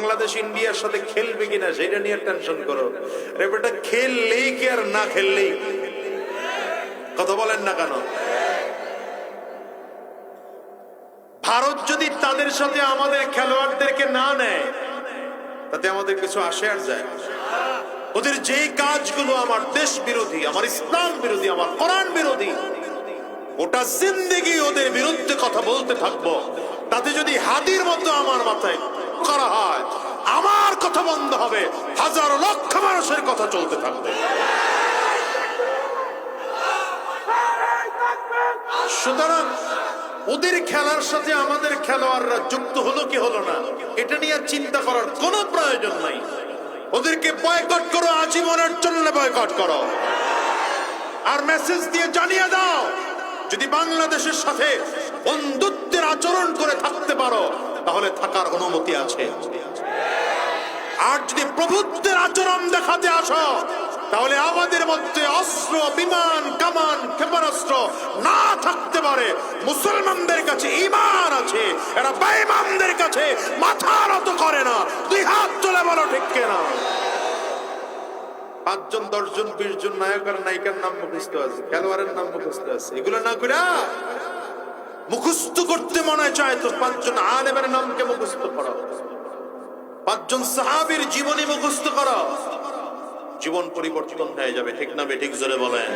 বাংলাদেশ ইন্ডিয়ার সাথে খেলবে কিনা সেটা নিয়ে টেনশন করো। আরে বেটা, খেললেই কি আর না খেললেই? কথা বলেন না কেন? ভারত যদি তাদের সাথে আমাদের খেলোয়াড়দেরকে না নেয়, তাতে আমাদের কিছু আসে আর যায়? ওদের যেই কাজগুলো আমার দেশ বিরোধী, আমার ইসলাম বিরোধী, আমার কোরআন বিরোধী, ওটা জিন্দেগি ওদের বিরুদ্ধে কথা বলতে থাকবো। তাতে যদি হাদির মতো আমার মাথায় করা হয়, আমার কথা বন্ধ হবে, হাজার লক্ষ মানুষের কথা চলতে থাকবে। সুতরাং ওদের খেলার সাথে আমাদের খেলোয়াড়রা যুক্ত হলো কি হলো না, এটা নিয়ে চিন্তা করার কোনো প্রয়োজন নাই। ওদেরকে বয়কট করো, আজীবনের জন্য বয়কট করো, আর মেসেজ দিয়ে জানিয়ে দাও, যদি বাংলাদেশের সাথে বন্ধুত্বের আচরণ করে থাকতে পারো তাহলে থাকার অনুমতি আছে। আর যদি প্রভুত্বের আচরণ দেখাতে আসো, তাহলে আমাদের মধ্যে অস্ত্র, বিমান, কামান, ক্ষেপণাস্ত্র না থাকতে পারে। মুসলমানদের কাছে ঈমান আছে, এরা বেঈমানদের কাছে মাথা নত করে না। দুই হাত তুলে বলো ঠিক কিনা? 5 জন 10 জন 20 জন নায়ক আর নায়িকার নাম মুখস্থ আছে, খেলোয়াড়ের নাম মুখস্থ আছে, এগুলো না করে মুখস্থ করতে মনে চায় তো 5 জন আলেমের নামকে মুখস্থ করো, 5 জন সাহাবীর জীবনী মুখস্থ করো, জীবন পরিবর্তন হয়ে যাবে। ঠিক না? ঠিক জোরে বলেন।